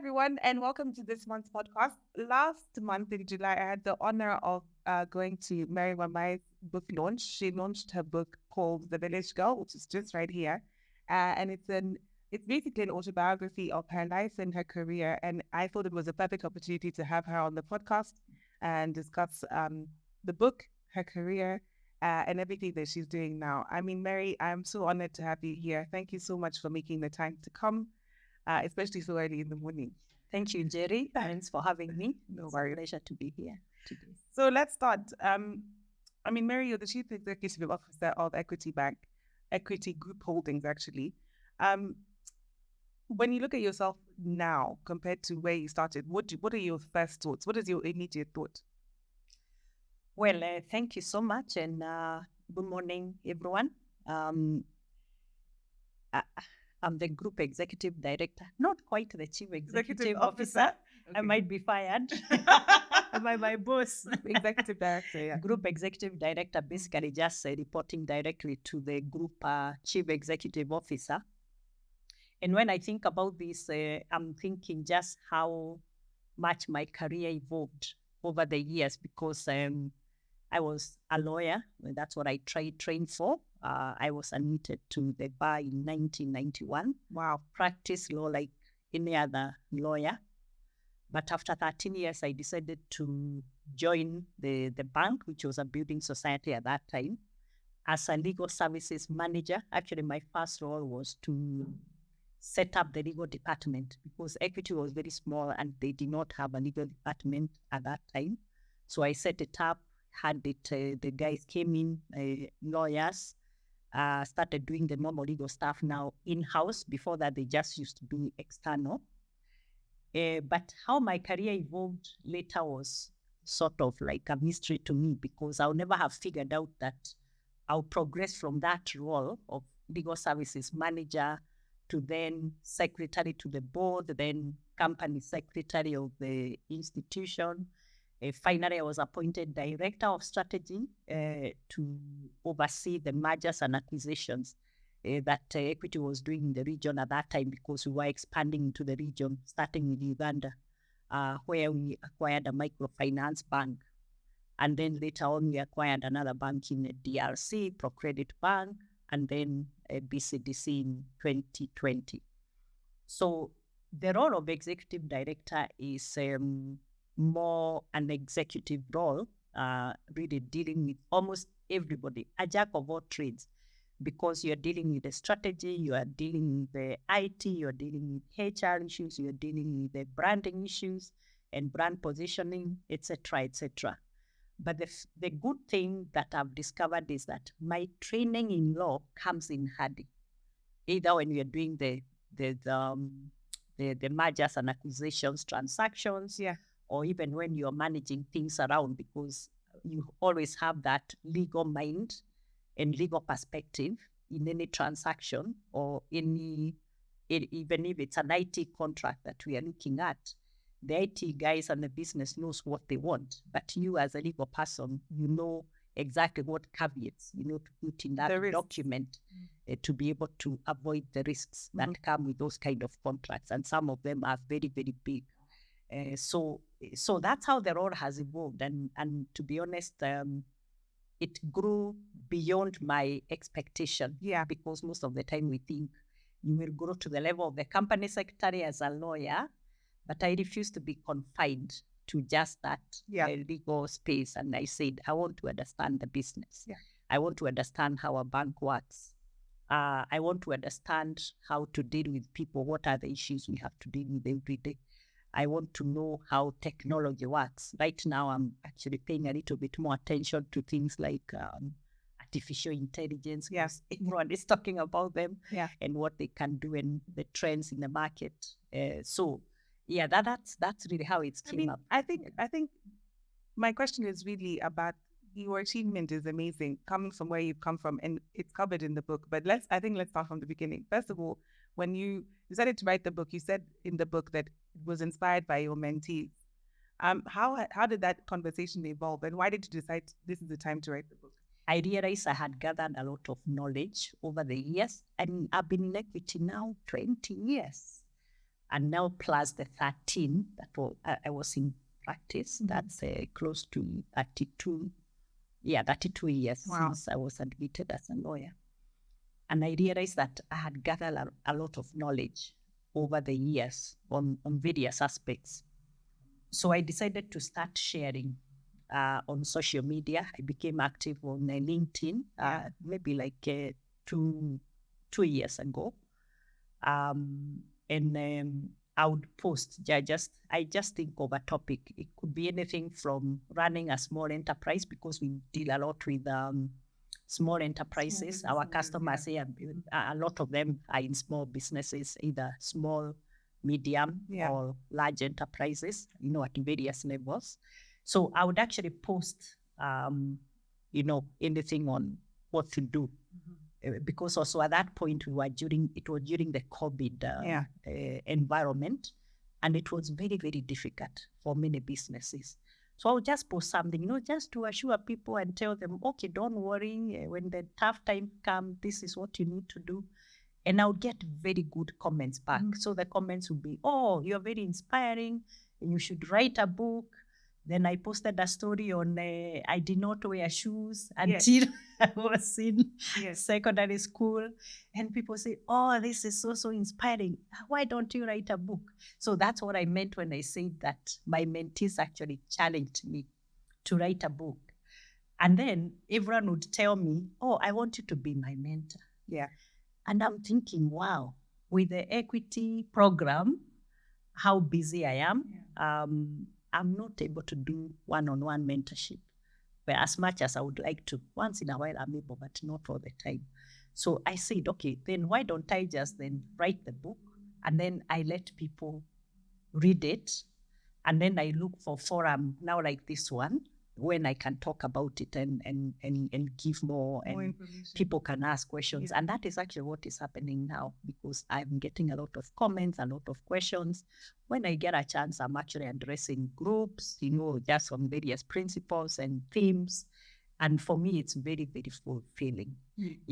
everyone, and welcome to this month's podcast. Last month in July, I had the honor of going to Mary Wamae's book launch. She launched her book called The Village Girl, which is just right here, and it's basically an autobiography of her life and her career. And I thought it was a perfect opportunity to have her on the podcast and discuss the book, her career, and everything that she's doing now. I mean, Mary, I'm so honored to have you here. Thank you so much for making the time to come, especially so early in the morning. Thank you, Njeri. Thanks for having me. No It's worries. a pleasure to be here today. So let's start. I mean, Mary, you're the Chief Executive Officer of Equity Group Holdings, actually. When you look at yourself now compared to where you started, what are your first thoughts? What is your immediate thought? Well, thank you so much, and good morning, everyone. I'm the Group Executive Director, not quite the Chief Executive Officer. Okay. I might be fired by my boss. Executive Director, yeah. Group Executive Director, basically just reporting directly to the Group Chief Executive Officer. And when I think about this, I'm thinking just how much my career evolved over the years because I was a lawyer. That's what I trained for. I was admitted to the bar in 1991. Wow. Practiced law like any other lawyer. But after 13 years, I decided to join the bank, which was a building society at that time, as a legal services manager. Actually, my first role was to set up the legal department because Equity was very small and they did not have a legal department at that time. So I set it up, had it, the guys came in, lawyers, started doing the normal legal stuff now in-house. Before that, they just used to do external. But how my career evolved later was sort of like a mystery to me because I'll never have figured out that I'll progress from that role of legal services manager to then secretary to the board, then company secretary of the institution. Finally, I was appointed director of strategy to oversee the mergers and acquisitions that Equity was doing in the region at that time because we were expanding into the region, starting with Uganda, where we acquired a microfinance bank. And then later on, we acquired another bank in the DRC, ProCredit Bank, and then BCDC in 2020. So the role of executive director is more an executive role, really dealing with almost everybody, a jack of all trades, because you're dealing with the strategy, you are dealing with the IT, you're dealing with HR issues, you're dealing with the branding issues and brand positioning, etc., etc. But the good thing that I've discovered is that my training in law comes in handy, either when we are doing the mergers and acquisitions transactions, Yeah. or even when you're managing things around, because you always have that legal mind and legal perspective in any transaction or even if it's an IT contract that we are looking at. The IT guys and the business knows what they want, but you as a legal person, you know exactly what caveats you know to put in that document to be able to avoid the risks that come with those kind of contracts, and some of them are very, very big. So that's how the role has evolved, and to be honest, it grew beyond my expectation. Yeah. Because most of the time we think you will grow to the level of the company secretary as a lawyer, but I refused to be confined to just that legal space. And I said, I want to understand the business. Yeah. I want to understand how a bank works. I want to understand how to deal with people. What are the issues we have to deal with every day? I want to know how technology works. Right now, I'm actually paying a little bit more attention to things like artificial intelligence. Yes. Everyone is talking about them and what they can do and the trends in the market. So that's really how it came up. I think my question is really about your achievement is amazing, coming from where you've come from, and it's covered in the book. But let's start from the beginning. First of all, when you decided to write the book, you said in the book that it was inspired by your mentees. How did that conversation evolve, and why did you decide this is the time to write the book? I realized I had gathered a lot of knowledge over the years, and I've been in Equity now 20 years. And now plus the 13 that I was in practice, that's close to 32 years since I was admitted as a lawyer. And I realized that I had gathered a lot of knowledge over the years on various aspects. So I decided to start sharing on social media. I became active on LinkedIn maybe like 2 years ago. And I would post. I just think of a topic. It could be anything from running a small enterprise, because we deal a lot with small enterprises. Our customers here, a lot of them are in small businesses, either small, medium, or large enterprises, at various levels. So I would actually post, anything on what to do. Because also at that point it was during the COVID environment, and it was very, very difficult for many businesses. So I would just post something, just to assure people and tell them, okay, don't worry, when the tough time comes, this is what you need to do. And I would get very good comments back. So the comments would be, oh, you're very inspiring, and you should write a book. Then I posted a story on I did not wear shoes until I was in secondary school. And people say, oh, this is so inspiring. Why don't you write a book? So that's what I meant when I said that my mentees actually challenged me to write a book. And then everyone would tell me, oh, I want you to be my mentor. Yeah. And I'm thinking, wow, with the equity program, how busy I am. I'm not able to do one-on-one mentorship, but as much as I would like to. Once in a while I'm able, but not all the time. So I said, okay, then why don't I just then write the book, and then I let people read it, and then I look for forum now like this one, when I can talk about it and give more and people can ask questions. And that is actually what is happening now, because I'm getting a lot of comments, a lot of questions. When I get a chance, I'm actually addressing groups, just on various principles and themes. And for me, it's very, very fulfilling.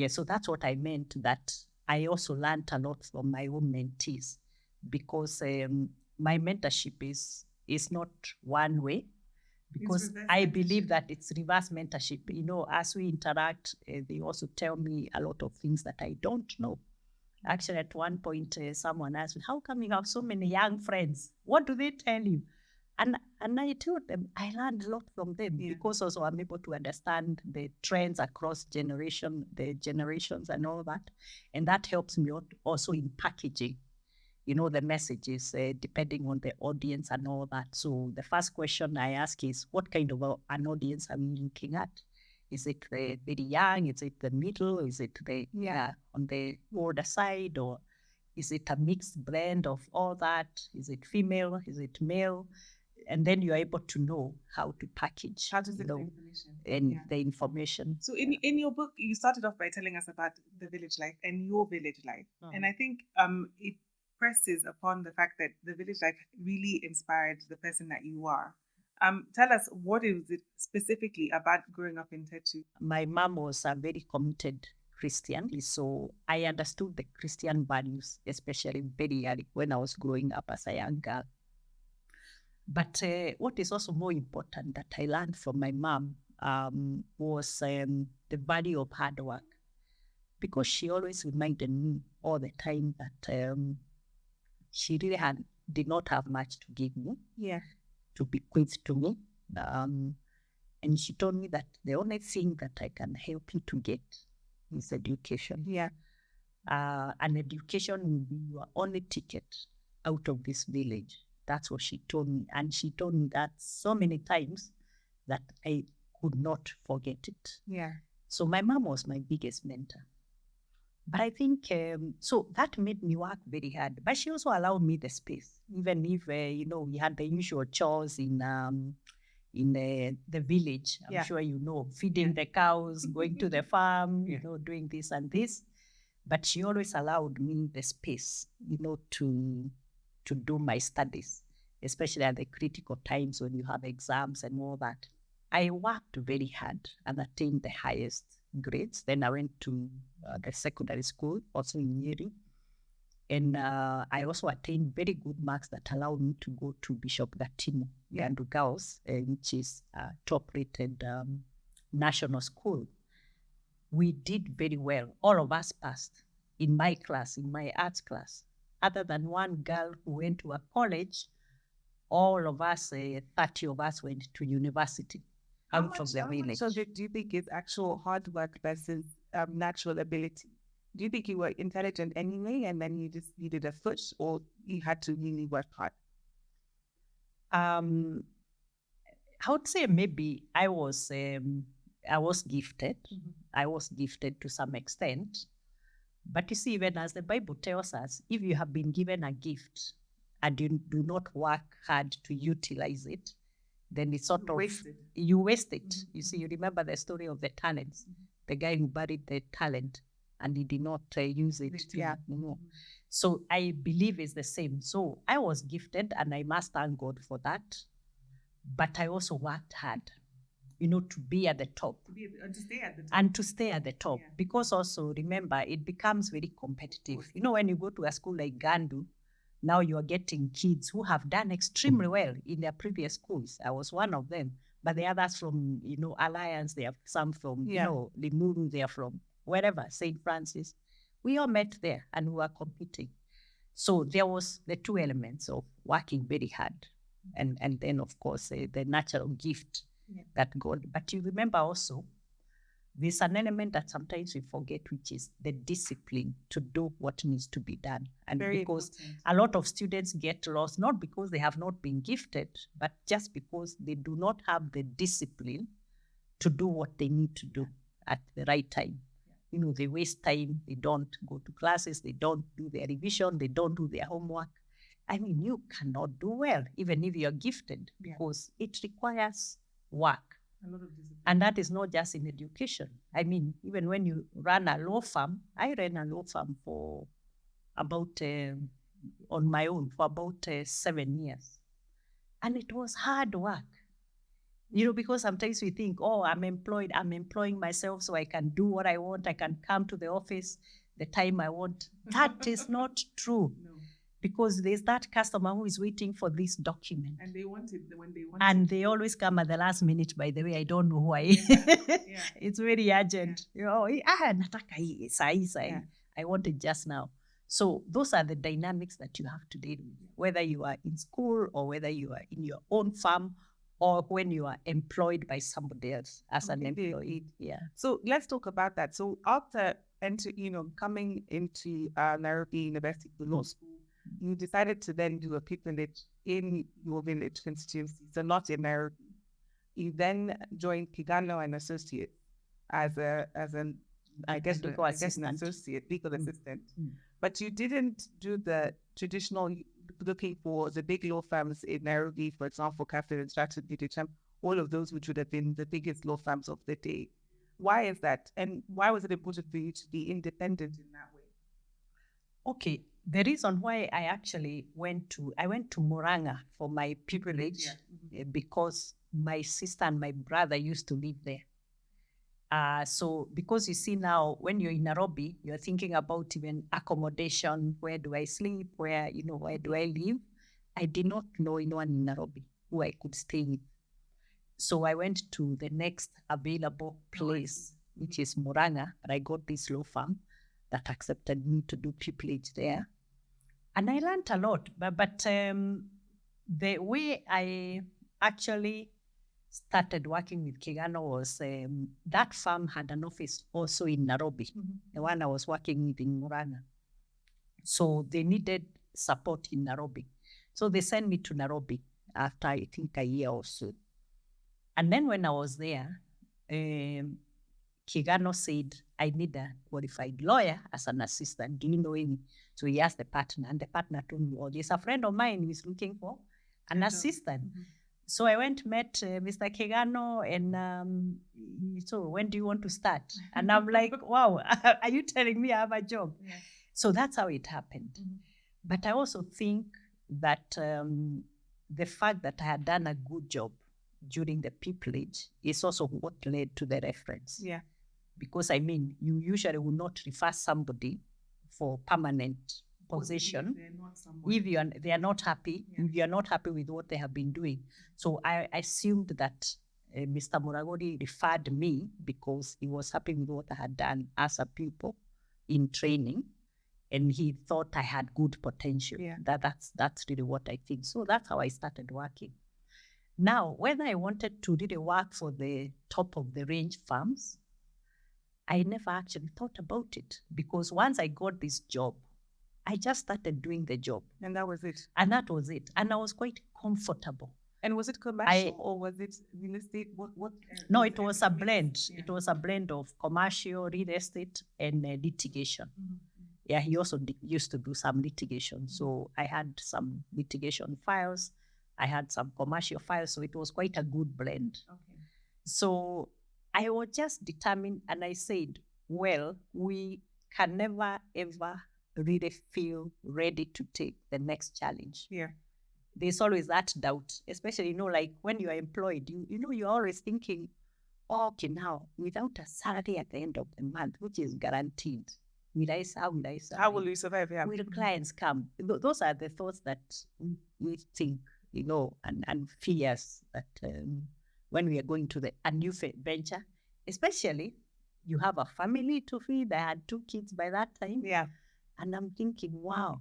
So that's what I meant, that I also learned a lot from my own mentees, because my mentorship is not one way. Because I believe that it's reverse mentorship. As we interact, they also tell me a lot of things that I don't know. Actually, at one point, someone asked me, how come you have so many young friends? What do they tell you? And I told them, I learned a lot from them, because also I'm able to understand the trends across the generations and all that. And that helps me also in packaging, the messages, depending on the audience and all that. So the first question I ask is, what kind of an audience are we looking at? Is it very young? Is it the middle? Is it on the older side? Or is it a mixed blend of all that? Is it female? Is it male? And then you're able to know how to package the information. So in your book, you started off by telling us about the village life and your village life. And I think it presses upon the fact that the village life really inspired the person that you are. Tell us, what is it specifically about growing up in Tetu? My mom was a very committed Christian, so I understood the Christian values, especially very early when I was growing up as a young girl. But what is also more important that I learned from my mom was the value of hard work, because she always reminded me all the time that she really did not have much to give me, to bequeath to me. And she told me that the only thing that I can help you to get is education. And education will be your only ticket out of this village. That's what she told me. And she told me that so many times that I could not forget it. So my mom was my biggest mentor. But I think, so that made me work very hard. But she also allowed me the space, even if, we had the usual chores in the village. I'm sure feeding the cows, going to the farm, doing this and this. But she always allowed me the space, to do my studies, especially at the critical times when you have exams and all that. I worked very hard and attained the highest grades. Then I went to the secondary school, also in Njeri. And I also attained very good marks that allowed me to go to Bishop Gatimo Gandu Girls, which is a top-rated national school. We did very well. All of us passed in my class, in my arts class. Other than one girl who went to a college, all of us, 30 of us, went to university out of the village. So do you think it's actual hard work versus natural ability? Do you think you were intelligent anyway, and then you just needed a push, or you had to really work hard? I would say maybe I was gifted. Mm-hmm. I was gifted to some extent. But you see, even as the Bible tells us, if you have been given a gift and you do not work hard to utilize it, then it's sort of wasted. You waste it. Mm-hmm. You see, you remember the story of the talents, the guy who buried the talent and he did not use it. So I believe it's the same. So I was gifted and I must thank God for that. But I also worked hard, to be at the top. To stay at the top. And to stay at the top. Yeah. Because also, remember, it becomes very competitive. When you go to a school like Gandu, now you are getting kids who have done extremely well in their previous schools. I was one of them. But the others from, Alliance, they have some from, Limuru, they are from wherever, St. Francis. We all met there and we were competing. So there was the two elements of working very hard and then, of course, the natural gift that God. But you remember also, there's an element that sometimes we forget, which is the discipline to do what needs to be done. And very because important. A lot of students get lost, not because they have not been gifted, but just because they do not have the discipline to do what they need to do at the right time. They waste time, they don't go to classes, they don't do their revision, they don't do their homework. I mean, you cannot do well, even if you're gifted, because it requires work. A lot of discipline. And that is not just in education. I mean, even when you run a law firm, I ran a law firm for about, on my own, for about 7 years. And it was hard work. Because sometimes we think, I'm employing myself so I can do what I want. I can come to the office the time I want. That is not true. No. Because there's that customer who is waiting for this document. And they want it when they want it. And they always come at the last minute, by the way. I don't know why. It's very urgent. Nataka hii, sai. I want it just now. So those are the dynamics that you have to deal with, whether you are in school or whether you are in your own firm or when you are employed by somebody else as an employee. Yeah. So let's talk about that. So after coming into Nairobi University Law School, you decided to then do a pilgrimage in your village constituency, so not in Nairobi. You then joined Kigano and Associates as an associate, legal assistant. But you didn't do the traditional looking for the big law firms in Nairobi, for example, Captain and Stratton, PHM, all of those which would have been the biggest law firms of the day. Why is that? And why was it important for you to be independent in that way? Okay. The reason why I actually went to Murang'a for my pilgrimage because my sister and my brother used to live there. So because you see now, when you're in Nairobi, you're thinking about even accommodation. Where do I sleep? Where do I live? I did not know anyone in Nairobi who I could stay with. So I went to the next available place, which is Murang'a, but I got this law firm that accepted me to do pupillage there. And I learned a lot, but the way I actually started working with Kigano was that firm had an office also in Nairobi, the one I was working with in Murang'a. So they needed support in Nairobi. So they sent me to Nairobi after, I think, a year or so. And then when I was there, Kigano said, I need a qualified lawyer as an assistant. Do you know any? So he asked the partner, and the partner told me, there's a friend of mine who is looking for an assistant. So I went, met Mr. Kigano, and so when do you want to start? And I'm like, wow, are you telling me I have a job? Yeah. So that's how it happened. But I also think that the fact that I had done a good job during the pupillage is also what led to the reference. Yeah. Because, I mean, you usually will not refer somebody for permanent position, They're not someone. if they are not happy, if you are not happy with what they have been doing. So I assumed that Mr. Muragori referred me because he was happy with what I had done as a pupil in training, and he thought I had good potential. Yeah. That's really what I think. So that's how I started working. Now, whether I wanted to really work for the top of the range firms, I never actually thought about it, because once I got this job, I just started doing the job. And that was it. And that was it. And I was quite comfortable. And was it commercial or was it real estate? What? No, it was a blend. Yeah. It was a blend of commercial, real estate, and litigation. Mm-hmm. Yeah, he also used to do some litigation. So I had some litigation files. I had some commercial files. So it was quite a good blend. Okay. So I was just determined, and I said, well, we can never, ever really feel ready to take the next challenge. Yeah. There's always that doubt, especially, like when you are employed, you're always thinking, okay, now, without a salary at the end of the month, which is guaranteed, will I survive? How will you survive? Yeah. Will clients come? Those are the thoughts that we think, and fears that when we are going to a new venture, especially you have a family to feed. I had 2 kids by that time. Yeah. And I'm thinking, wow,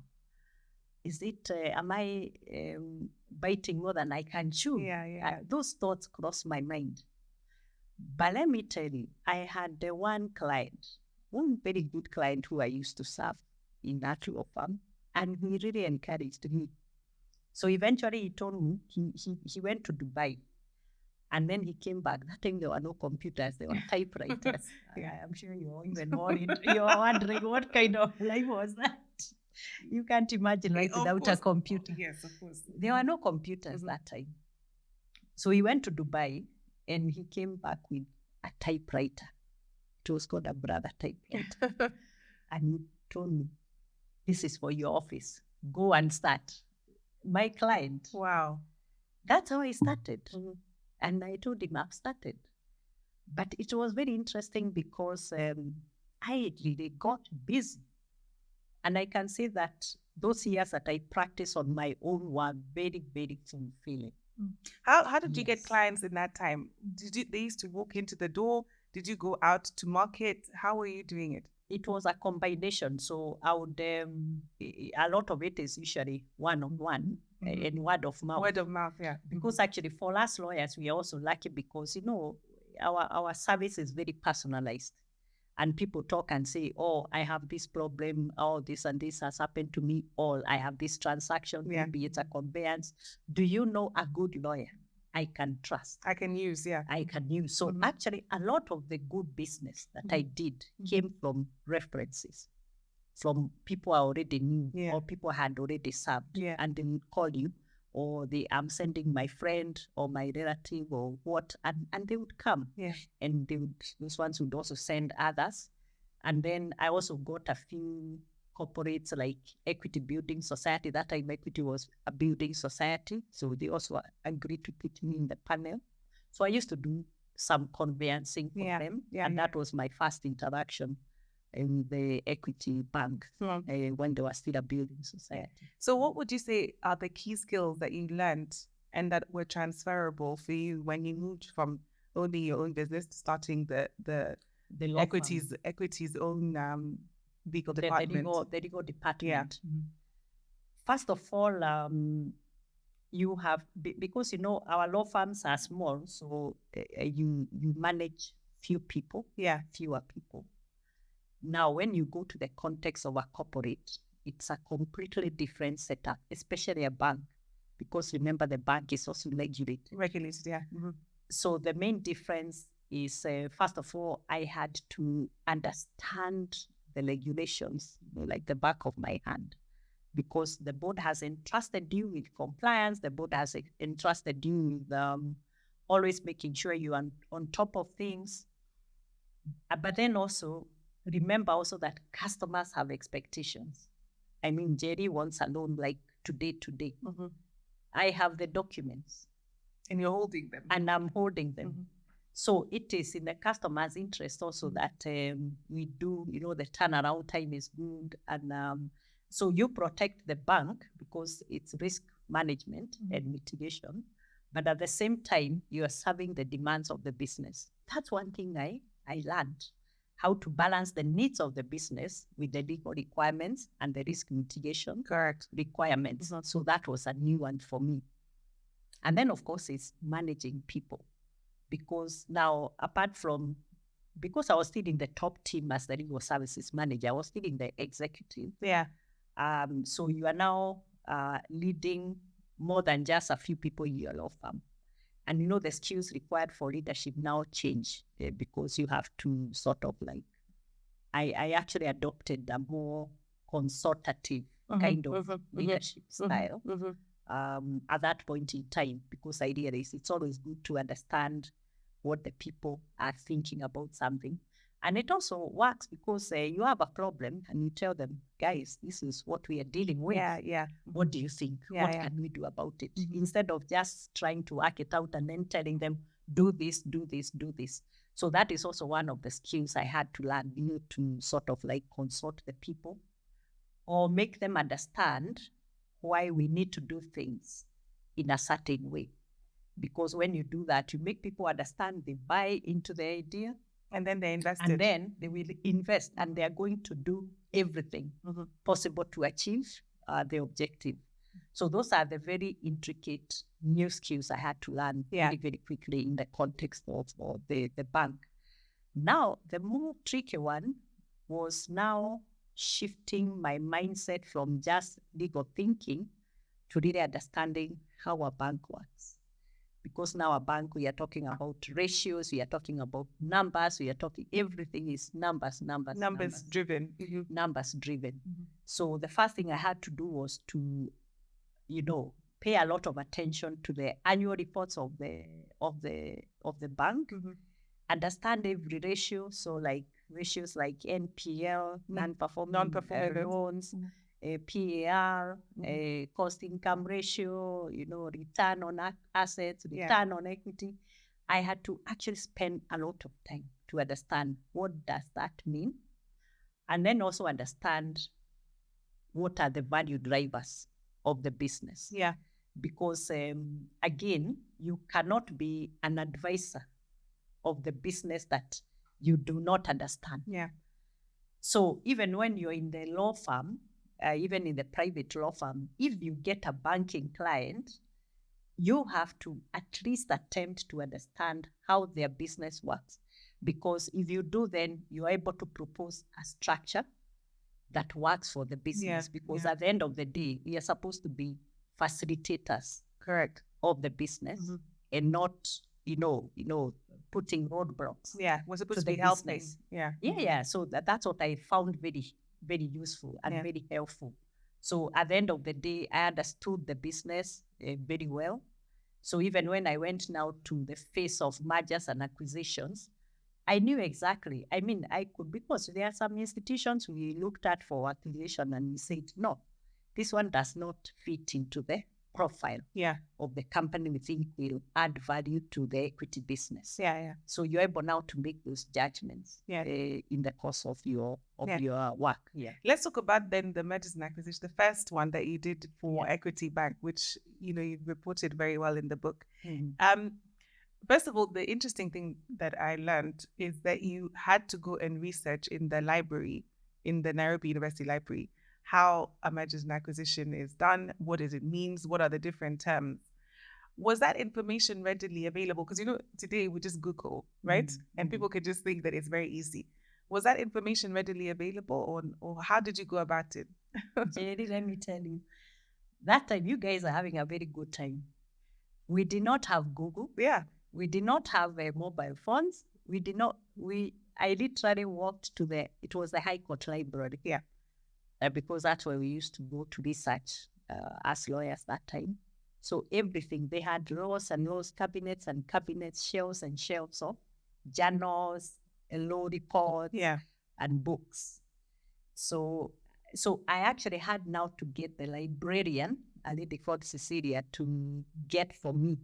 is it, am I biting more than I can chew? Yeah. Those thoughts crossed my mind. But let me tell you, I had one very good client who I used to serve in that law firm, and he really encouraged me. So eventually he told me he went to Dubai, and then he came back. That time there were no computers, there were typewriters. I'm sure you're even worried. You're wondering what kind of life was that? You can't imagine life without a computer. Yes, of course. There were no computers that time. So he went to Dubai, and he came back with a typewriter. It was called a brother typewriter. And he told me, this is for your office. Go and start. My client. Wow. That's how I started. And I told him I've started. But it was very interesting because I really got busy. And I can say that those years that I practiced on my own were very, very fulfilling. How did you get clients in that time? They used to walk into the door? Did you go out to market? How were you doing it? It was a combination. So I would, a lot of it is usually one-on-one and word of mouth. Word of mouth, yeah. Because actually for us lawyers, we are also lucky because, our service is very personalized. And people talk and say, oh, I have this problem, oh, this and this has happened to me, or I have this transaction, maybe it's a conveyance. Do you know a good lawyer I can trust? I can use, yeah. I can use. So actually, a lot of the good business that I did came from references, from people I already knew or people had already served. Yeah. And they would call you, or I'm sending my friend or my relative or what, and they would come. Yeah. And those ones would also send others. And then I also got a few corporates like Equity Building Society. That time Equity was a building society. So they also agreed to put me in the panel. So I used to do some conveyancing for them. And that was my first interaction in the Equity Bank when they were still a building society. So what would you say are the key skills that you learned and that were transferable for you when you moved from owning your own business to starting the Equity's own legal department? The legal department. Yeah. First of all, you have, because our law firms are small, so you manage fewer people. Now, when you go to the context of a corporate, it's a completely different setup, especially a bank, because remember the bank is also regulated. Yeah. So the main difference is, first of all, I had to understand the regulations like the back of my hand, because the board has entrusted you with compliance. The board has entrusted you with always making sure you are on top of things. But then also, remember also that customers have expectations. I mean, Njeri wants a loan like today. I have the documents. And you're holding them. And I'm holding them. So it is in the customer's interest also that we do, the turnaround time is good. And So you protect the bank because it's risk management and mitigation, but at the same time, you are serving the demands of the business. That's one thing I learned, how to balance the needs of the business with the legal requirements and the risk mitigation requirements. So that was a new one for me. And then, of course, it's managing people. Because now, because I was still in the top team as the legal services manager, I was still in the executive. Yeah. So you are now leading more than just a few people in your law firm. And the skills required for leadership now change because you have to sort of I actually adopted a more consultative kind of leadership style at that point in time, because I realized it's always good to understand what the people are thinking about something. And it also works because you have a problem and you tell them, guys, this is what we are dealing with. Yeah. What do you think? What can we do about it? Instead of just trying to work it out and then telling them, do this, do this, do this. So that is also one of the skills I had to learn, to sort of consult the people or make them understand why we need to do things in a certain way. Because when you do that, you make people understand, they buy into the idea. And then they invest. And then they will invest, and they are going to do everything possible to achieve the objective. So those are the very intricate new skills I had to learn very, very quickly in the context of the bank. Now, the more tricky one was now shifting my mindset from just legal thinking to really understanding how a bank works. Because now a bank, we are talking about ratios, we are talking about numbers, we are talking, everything is numbers driven. Numbers driven. So the first thing I had to do was to, pay a lot of attention to the annual reports of the bank, understand every ratio. So ratios like NPL, non-performing loans, PAR, cost income ratio, return on assets, return on equity. I had to actually spend a lot of time to understand what does that mean, and then also understand what are the value drivers of the business. Yeah. Because again, you cannot be an advisor of the business that you do not understand. Yeah. So even when you're in the law firm, even in the private law firm, if you get a banking client, you have to at least attempt to understand how their business works. Because if you do, then you're able to propose a structure that works for the business. Because at the end of the day, we are supposed to be facilitators of the business and not, putting roadblocks. Yeah, we're supposed to be helping. Yeah. So that's what I found very, very useful and very helpful. So at the end of the day, I understood the business very well. So even when I went now to the phase of mergers and acquisitions, I knew exactly. I mean, I could, because there are some institutions we looked at for acquisition and we said, no, this one does not fit into the profile of the company we think will add value to the equity business. So you're able now to make those judgments in the course of your work. Let's talk about then the mergers and acquisition, the first one that you did for Equity Bank, which you reported very well in the book. First of all, the interesting thing that I learned is that you had to go and research in the library, in the Nairobi University Library, how a mergers and acquisition is done, what does it mean, what are the different terms. Was that information readily available? Because, today we just Google, right? And people could just think that it's very easy. Was that information readily available, or how did you go about it? Njeri, let me tell you, that time you guys are having a very good time. We did not have Google. We did not have mobile phones. I literally walked to it was the High Court Library. Because that's where we used to go to research as lawyers that time. So everything, they had rows and rows, cabinets and cabinets, shelves and shelves of journals, law reports, and books. So I actually had now to get the librarian, a lady called Cecilia, to get for me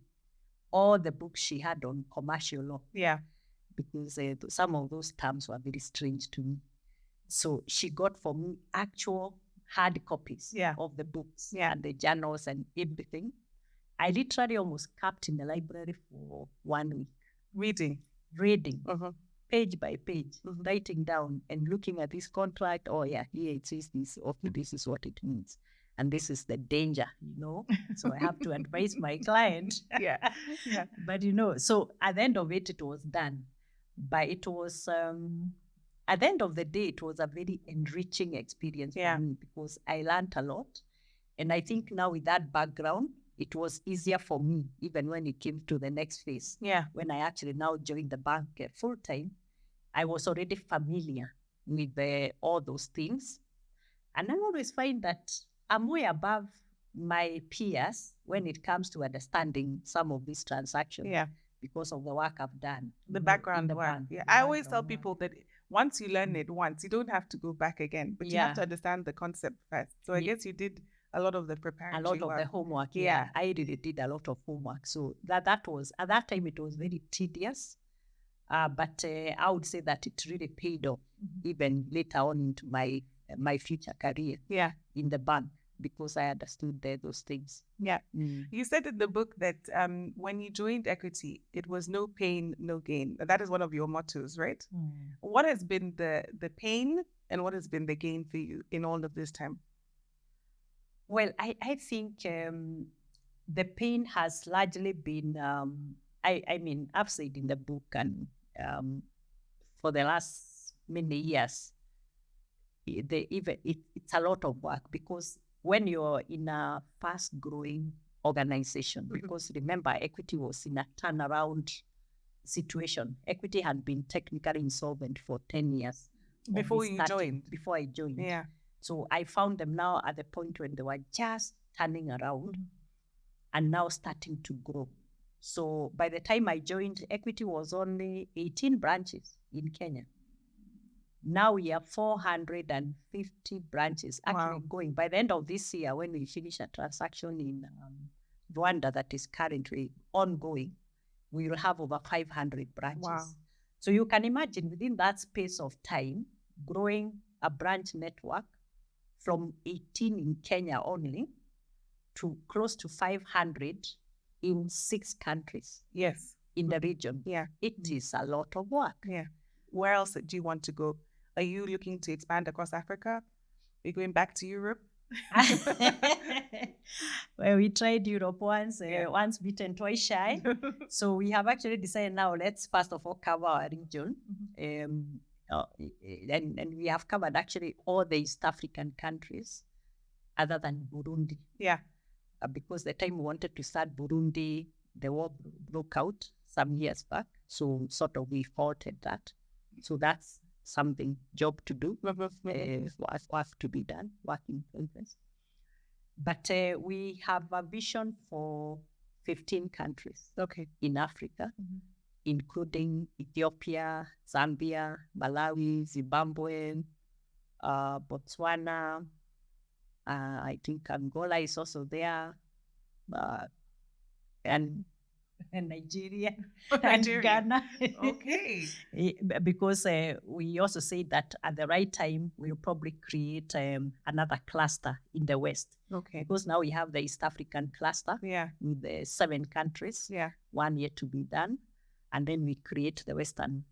all the books she had on commercial law. Because some of those terms were very strange to me. So she got for me actual hard copies of the books and the journals and everything. I literally almost camped in the library for 1 week. Reading, page by page, writing down and looking at this contract. Oh yeah, here it says this. Okay, this is what it means. And this is the danger, So I have to advise my client. But, so at the end of it, it was done. But it was, at the end of the day, it was a very enriching experience for me because I learned a lot. And I think now with that background, it was easier for me, even when it came to the next phase. When I actually now joined the bank full time, I was already familiar with all those things. And I always find that I'm way above my peers when it comes to understanding some of these transactions because of the work I've done. The background work. I always tell people that once you learn it once, you don't have to go back again, but you have to understand the concept first. So I guess you did a lot of the preparatory work. The homework. I really did a lot of homework. So that was, at that time, it was very tedious. But I would say that it really paid off even later on into my future career in the bank because I understood those things. You said in the book that when you joined Equity, it was no pain, no gain. That is one of your mottos, right? What has been the pain and what has been the gain for you in all of this time? Well, I think the pain has largely been, I mean, I've said in the book and for the last many years, it's a lot of work because when you're in a fast-growing organization, because remember, Equity was in a turnaround situation. Equity had been technically insolvent for 10 years. Before I joined. So I found them now at the point when they were just turning around and now starting to grow. So by the time I joined, Equity was only 18 branches in Kenya. Now we have 450 branches actually going. By the end of this year, when we finish a transaction in Rwanda that is currently ongoing, we will have over 500 branches. So you can imagine within that space of time, growing a branch network from 18 in Kenya only to close to 500 in 6 countries. In the region. It is a lot of work. Where else do you want to go? Are you looking to expand across Africa? Are you going back to Europe? Well, we tried Europe once, once bitten, twice shy. So we have actually decided now, let's first of all cover our region. And we have covered actually all the East African countries other than Burundi. Because the time we wanted to start Burundi, the war broke out some years back. So sort of we halted that. So that's job to do, work to be done, work in progress. But we have a vision for 15 countries in Africa, including Ethiopia, Zambia, Malawi, Zimbabwe, Botswana. I think Angola is also there, and Nigeria and Ghana. Because we also say that at the right time, we'll probably create another cluster in the West. Because now we have the East African cluster with the 7 countries, 1 year to be done. And then we create the Western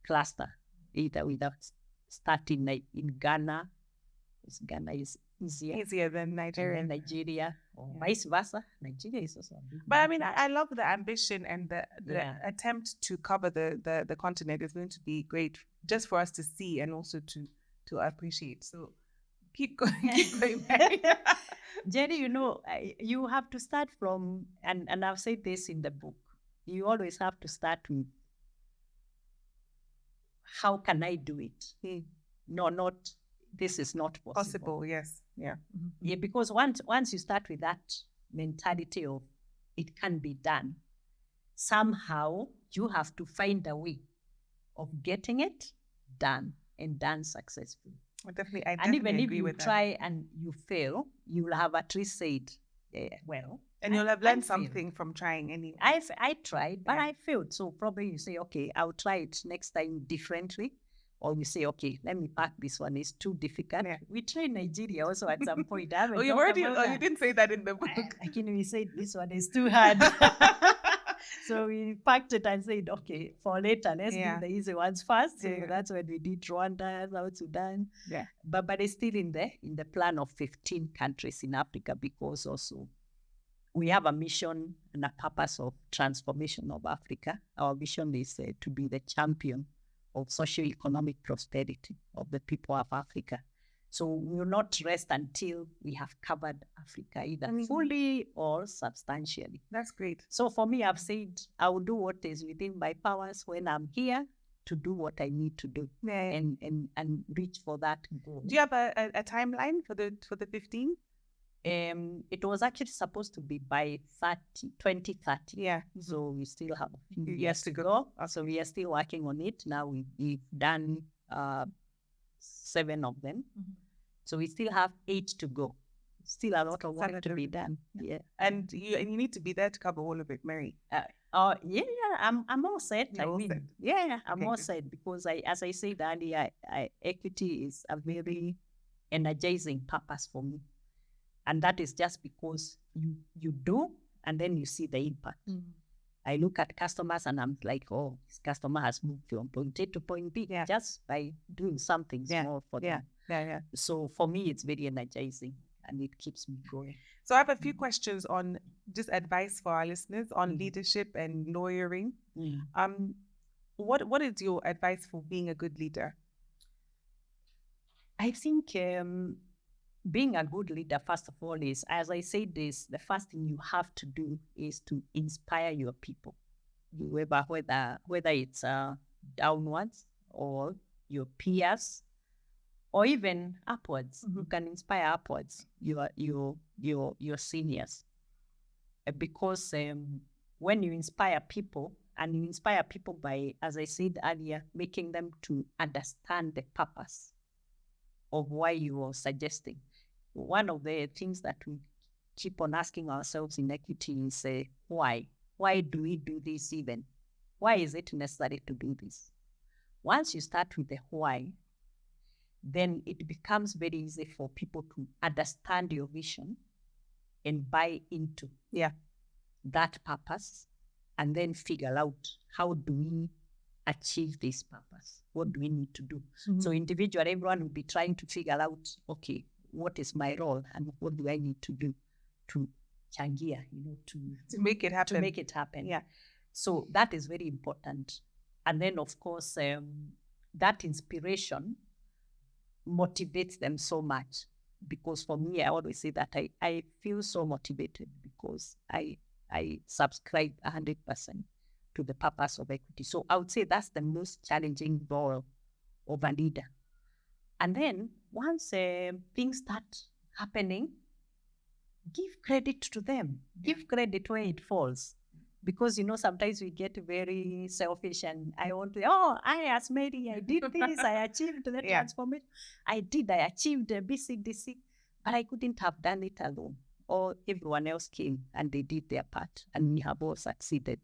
cluster, either starting in Ghana, because Ghana is easier than Nigeria, or vice versa. Nigeria is also a big But I mean, I love the ambition and the attempt to cover the continent is going to be great just for us to see and also to appreciate. So keep going. Njeri, you have to start from, and I've said this in the book, you always have to start with, how can I do it? No, not, this is not possible. Because once you start with that mentality of it can be done, somehow you have to find a way of getting it done and done successfully. I definitely and even if agree you with try that. and you fail, you will have at least said, well. And you'll have learned something from trying anyway. I tried, but I failed. So probably you say, okay, I'll try it next time differently. or we say, okay, let me pack this one. It's too difficult. Yeah. We tried Nigeria also at some point. I haven't Oh, you talked already, about oh, that. you didn't say that in the book. Again, we said this one is too hard. So we packed it and said, okay, for later, let's Yeah. do the easy ones first. So Yeah. that's when we did Rwanda, South Sudan. Yeah. But it's still in the plan of 15 countries in Africa, because also we have a mission and a purpose of transformation of Africa. Our vision is to be the champion of socio-economic prosperity of the people of Africa. So we will not rest until we have covered Africa either fully or substantially. That's great. So for me, I've said I will do what is within my powers when I'm here to do what I need to do, and reach for that goal. Do you have a timeline for the 15? It was actually supposed to be by 2030. Yeah. So we still have a few Years to go. So we are still working on it. Now we've done 7 of them. So we still have 8 to go. Still a lot of work to be done. Yeah. And you need to be there to cover all of it, Mary. I'm all set. You're all set. I'm all set, because as I said earlier, equity is a very energizing purpose for me. And that is just because you do, and then you see the impact. I look at customers and I'm like, oh, this customer has moved from point A to point B just by doing something small for them. Yeah. So for me, it's very energizing and it keeps me going. So I have a few questions on just advice for our listeners on leadership and lawyering. What is your advice for being a good leader? I think being a good leader, first of all, is, as I said, the first thing you have to do is to inspire your people, whether it's downwards or your peers, or even upwards. You can inspire upwards your seniors, because when you inspire people, and you inspire people by, as I said earlier, making them to understand the purpose of why you are suggesting. One of the things that we keep on asking ourselves in equity is why? Why do we do this even? Why is it necessary to do this? Once you start with the why, then it becomes very easy for people to understand your vision and buy into that purpose, and then figure out, how do we achieve this purpose? What do we need to do? So individually, everyone will be trying to figure out, okay, what is my role and what do I need to do to changia, to make it happen. To make it happen. Yeah. So that is very important. And then, of course, that inspiration motivates them so much, because for me, I always say that I feel so motivated because I subscribe 100% to the purpose of equity. So I would say that's the most challenging role of a leader. And then once things start happening, give credit to them. Give credit where it falls. Because, sometimes we get very selfish and I want to, I as Mary, I did this, I achieved the transformation. I achieved the BCDC, but I couldn't have done it alone. Or everyone else came and they did their part and we have all succeeded.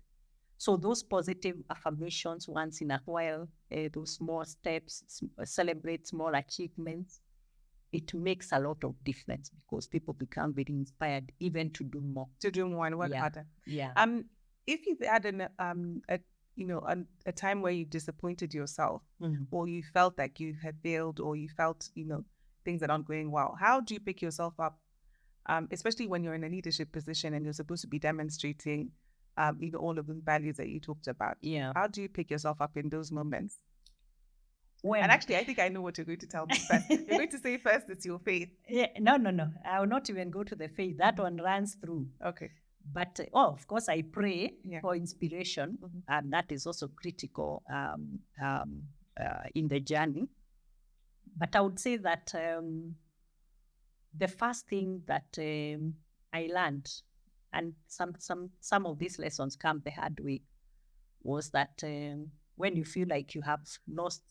So those positive affirmations once in a while, those small steps, celebrate small achievements, it makes a lot of difference, because people become very inspired even to do more. To do more and work harder. Yeah. If you've had a time where you disappointed yourself, or you felt like you had failed, or you felt, things that aren't going well, how do you pick yourself up? Especially when you're in a leadership position and you're supposed to be demonstrating all of the values that you talked about. Yeah. How do you pick yourself up in those moments? When? And actually, I think I know what you're going to tell me first. You're going to say first it's your faith. Yeah, no. I will not even go to the faith. That one runs through. Okay. But, of course, I pray for inspiration, and that is also critical in the journey. But I would say that the first thing that I learned, and some of these lessons come the hard way, was that when you feel like you have lost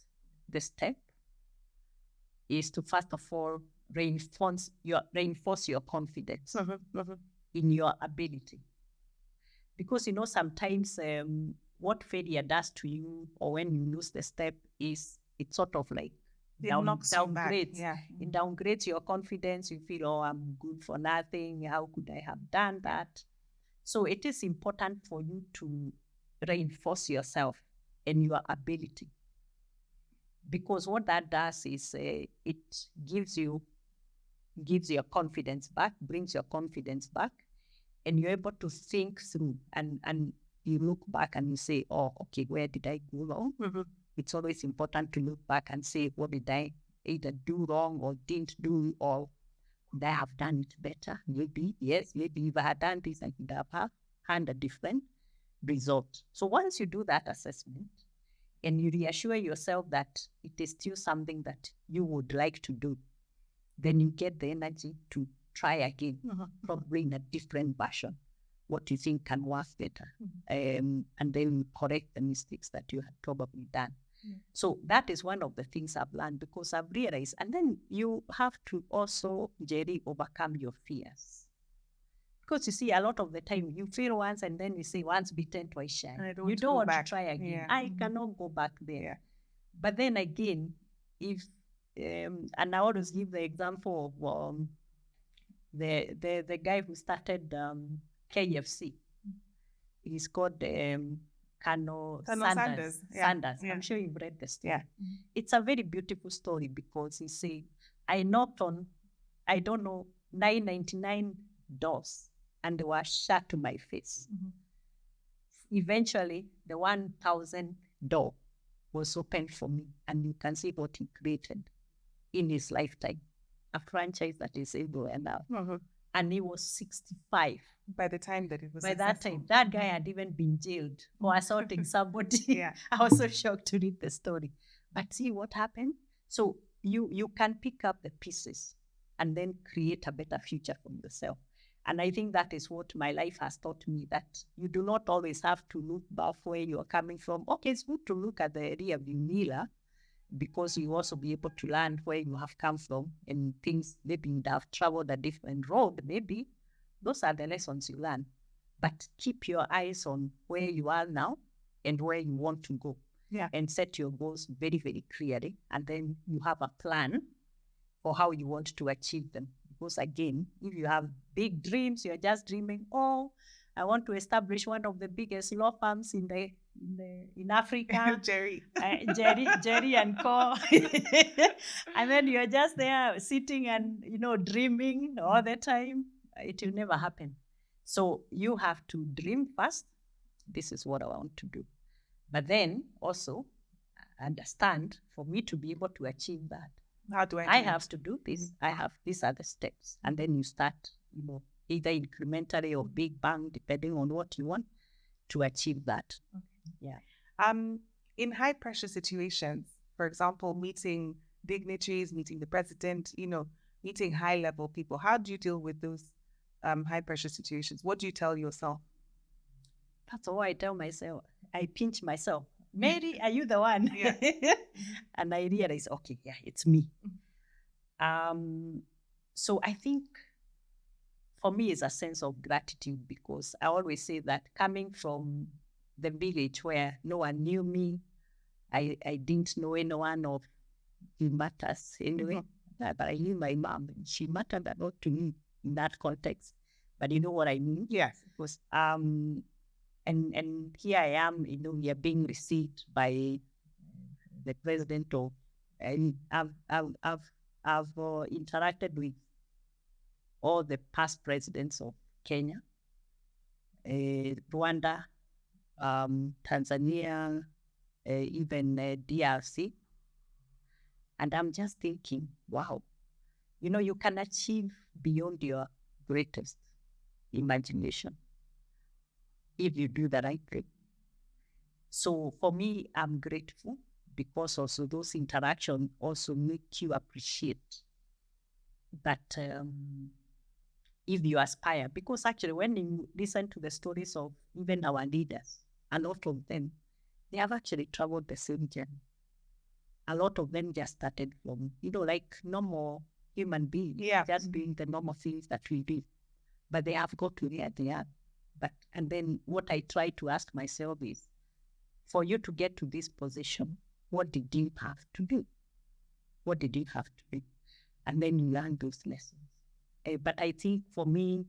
the step, is to first of all reinforce your confidence in your ability. Because sometimes what failure does to you, or when you lose the step, is it sort of like It knocks you back. downgrades. Yeah. It downgrades your confidence. You feel, oh, I'm good for nothing. How could I have done that? So it is important for you to reinforce yourself and your ability. Because what that does is it gives you your confidence back, brings your confidence back, and you're able to think through and you look back and you say, oh, okay, where did I go wrong? Mm-hmm. It's always important to look back and say, what did I either do wrong or didn't do, or could I have done it better? Maybe, yes, maybe if I had done this, I could have had a different result. So once you do that assessment and you reassure yourself that it is still something that you would like to do, then you get the energy to try again, probably in a different version, what you think can work better. And then you correct the mistakes that you had probably done. So that is one of the things I've learned, because I've realized, and then you have to also, Njeri, overcome your fears. Because you see, a lot of the time you fail once and then you say, once bitten, twice shy. You don't want to try again. Yeah. I cannot go back there. Yeah. But then again, if, and I always give the example of the guy who started KFC. He's called Colonel Sanders. Yeah. I'm sure you've read the story. Yeah. It's a very beautiful story, because he said, I knocked on, I don't know, 999 doors, and they were shut to my face. Eventually, the 1,000th door was opened for me, and you can see what he created in his lifetime. A franchise that is everywhere now. And he was 65. By the time that it was By successful. that time, that guy had even been jailed for assaulting somebody. Yeah. I was so shocked to read the story. But see what happened? So you can pick up the pieces and then create a better future for yourself. And I think that is what my life has taught me, that you do not always have to look back where you are coming from. Okay, it's good to look at the rear view mirror, because you also be able to learn where you have come from and things. Maybe you have traveled a different road. Maybe those are the lessons you learn. But keep your eyes on where you are now and where you want to go. Yeah. And set your goals very, very clearly. And then you have a plan for how you want to achieve them. Because again, if you have big dreams, you're just dreaming, oh, I want to establish one of the biggest law firms in Africa. Njeri and Co. And then you're just there sitting and dreaming all the time. It will never happen. So you have to dream first. This is what I want to do. But then also understand, for me to be able to achieve that, how do I have to do this. I have these other steps. And then you start, either incrementally or big bang, depending on what you want to achieve that. Okay. Yeah. In high pressure situations, for example, meeting dignitaries, meeting the president, meeting high level people, how do you deal with those high pressure situations? What do you tell yourself? That's all I tell myself. I pinch myself. Mary, are you the one? Yeah. And I realize, okay, yeah, it's me. So I think for me it's a sense of gratitude, because I always say that coming from the village where no one knew me, I didn't know anyone of the matters anyway, but I knew my mom, and she mattered a lot to me in that context. But you know what I mean? Yes. Because and here I am, we are being received by the president of, and I've interacted with all the past presidents of Kenya, Rwanda, Tanzania, even DRC. And I'm just thinking, wow, you can achieve beyond your greatest imagination if you do the right thing. So for me, I'm grateful, because also those interactions also make you appreciate that if you aspire, because actually when you listen to the stories of even our leaders, a lot of them, they have actually traveled the same journey. A lot of them just started from, like normal human beings, just doing the normal things that we do. But they have got to where they are. And then what I try to ask myself is, for you to get to this position, what did you have to do? What did you have to do? And then you learn those lessons. But I think for me,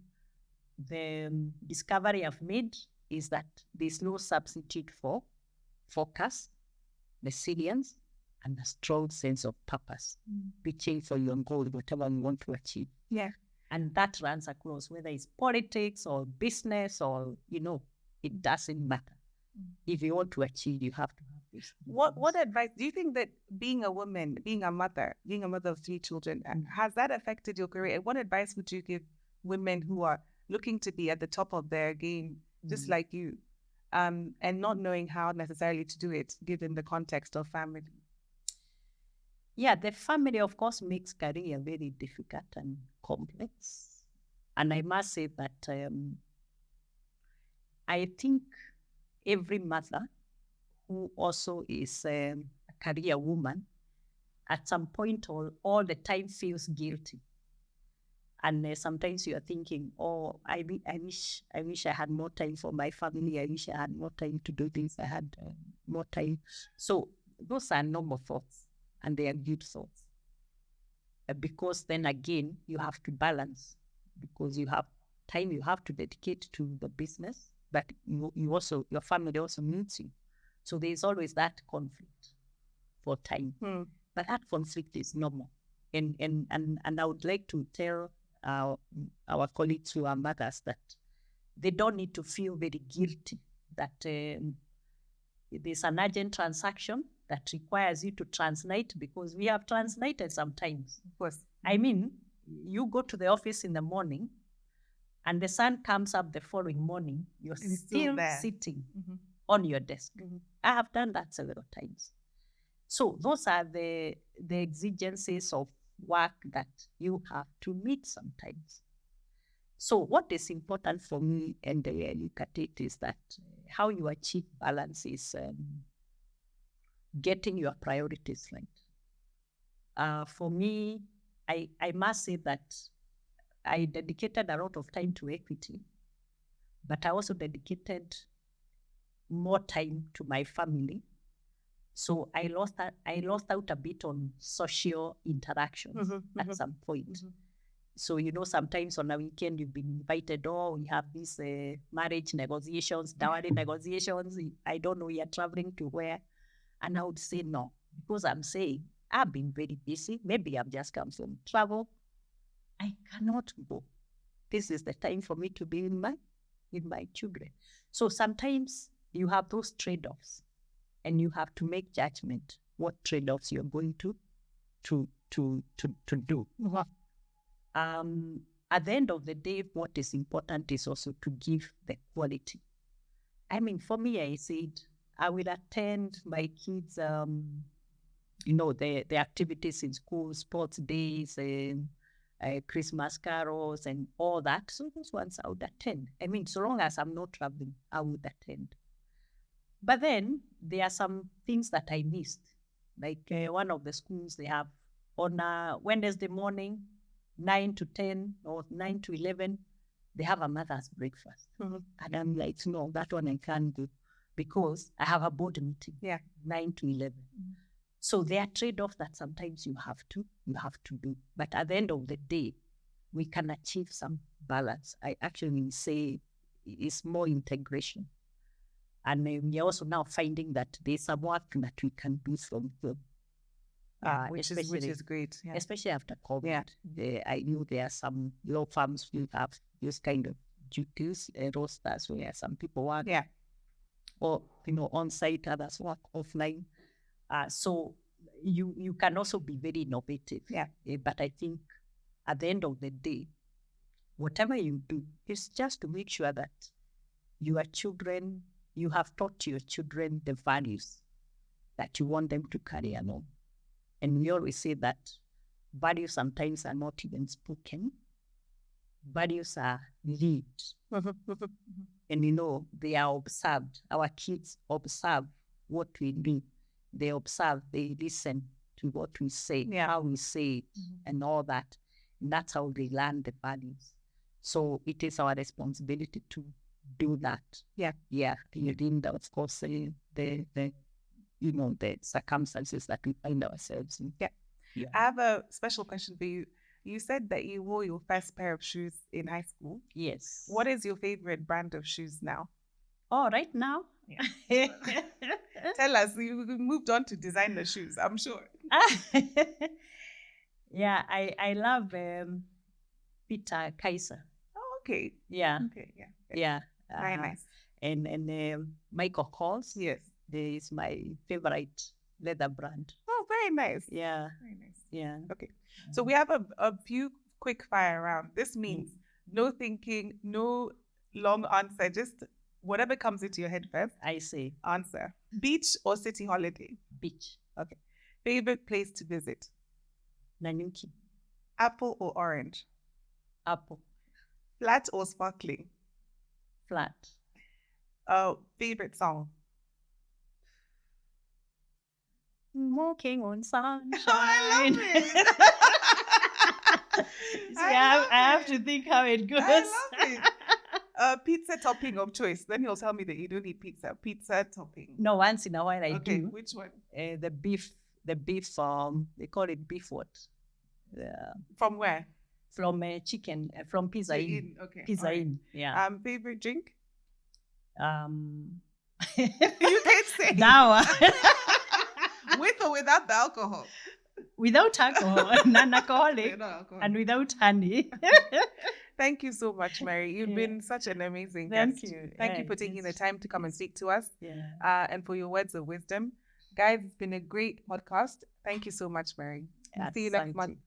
the discovery I've made is that there's no substitute for focus, resilience, and a strong sense of purpose, reaching for your goal, whatever you want to achieve. Yeah. And that runs across, whether it's politics or business or, it doesn't matter. If you want to achieve, you have to have this. What advice do you think that being a woman, being a mother of 3 children, has that affected your career? What advice would you give women who are looking to be at the top of their game, just like you, and not knowing how necessarily to do it, given the context of family? Yeah, the family, of course, makes career very difficult and complex. And I must say that I think every mother who also is a career woman, at some point or all the time feels guilty. And sometimes you are thinking, oh, I wish I had more time for my family. I wish I had more time to do this. I had more time. So those are normal thoughts, and they are good thoughts. Because then again, you have to balance, because you have time you have to dedicate to the business, but you also, your family also needs you. So there's always that conflict for time. But that conflict is normal. And I would like to tell our colleagues who are mothers that they don't need to feel very guilty that there's an urgent transaction that requires you to translate, because we have translated sometimes. Of course. I mean, you go to the office in the morning and the sun comes up the following morning, you're still sitting on your desk. I have done that several times. So those are the exigencies of work that you have to meet sometimes. So what is important for me, and the way I look at it, is that how you achieve balance is getting your priorities right. For me, I must say that I dedicated a lot of time to equity, but I also dedicated more time to my family. So I lost out a bit on social interactions at some point. So, sometimes on a weekend you've been invited, we have these marriage negotiations, dowry negotiations. I don't know, you're traveling to where. And I would say no, because I'm saying I've been very busy. Maybe I've just come from travel. I cannot go. This is the time for me to be with my children. So sometimes you have those trade-offs, and you have to make judgment what trade-offs you're going to do. At the end of the day, what is important is also to give the quality. I mean, for me, I said I will attend my kids, the activities in school, sports days, Christmas carols, and all that. So those ones I would attend. I mean, so long as I'm not traveling, I would attend. But then there are some things that I missed. Like one of the schools, they have on a Wednesday morning, 9 to 10 or 9 to 11, they have a mother's breakfast. And I'm like, no, that one I can't do, because I have a board meeting, 9 to 11. So there are trade-offs that sometimes you have to do. But at the end of the day, we can achieve some balance. I actually say it's more integration. And we're also now finding that there's some work that we can do from home. Which is great. Yeah. Especially after COVID. I knew there are some law firms who have this kind of duties, rosters, where some people work or on site, others work offline. So you can also be very innovative. But I think at the end of the day, whatever you do is just to make sure that your children, you have taught your children the values that you want them to carry along. And we always say that values sometimes are not even spoken. Values are lived. And they are observed. Our kids observe what we do. They observe, they listen to what we say, how we say it, and all that. And that's how they learn the values. So it is our responsibility to do that. Within, of course, the the circumstances that we find ourselves in. Yeah. I have a special question for you. You said that you wore your first pair of shoes in high school. Yes. What is your favorite brand of shoes now? Oh, right now? Yeah. Tell us, you moved on to designer shoes, I'm sure. Yeah, I love Peter Kaiser. Oh, okay. Yeah. Okay, yeah. Yeah. Very nice. And Michael Kors. Yes. Is my favorite leather brand. Oh, very nice. Yeah. Very nice. Yeah. Okay. So we have a few quick fire round. This means no thinking, no long answer, just whatever comes into your head first. I see. Answer. Beach or city holiday? Beach. Okay. Favorite place to visit? Nanyuki. Apple or orange? Apple. Flat or sparkling? Flat. Favorite song? Walking on sunshine. Oh, I love it. I have to think how it goes. I love it. Pizza topping of choice. Then you'll tell me that you don't eat pizza. Pizza topping. No, once in a while I do. Which one? The beef. They call it beef what? From where? From chicken. From Pizza Inn. Okay. Pizza Inn. Yeah. Favorite drink? You can't say. Now. With or without the alcohol? Without alcohol, non-alcoholic, and without honey. Thank you so much, Mary. You've been such an amazing guest. Thank you. Thank you for taking the time to come and speak to us. Yeah. And for your words of wisdom. Guys, it's been a great podcast. Thank you so much, Mary. See you next month.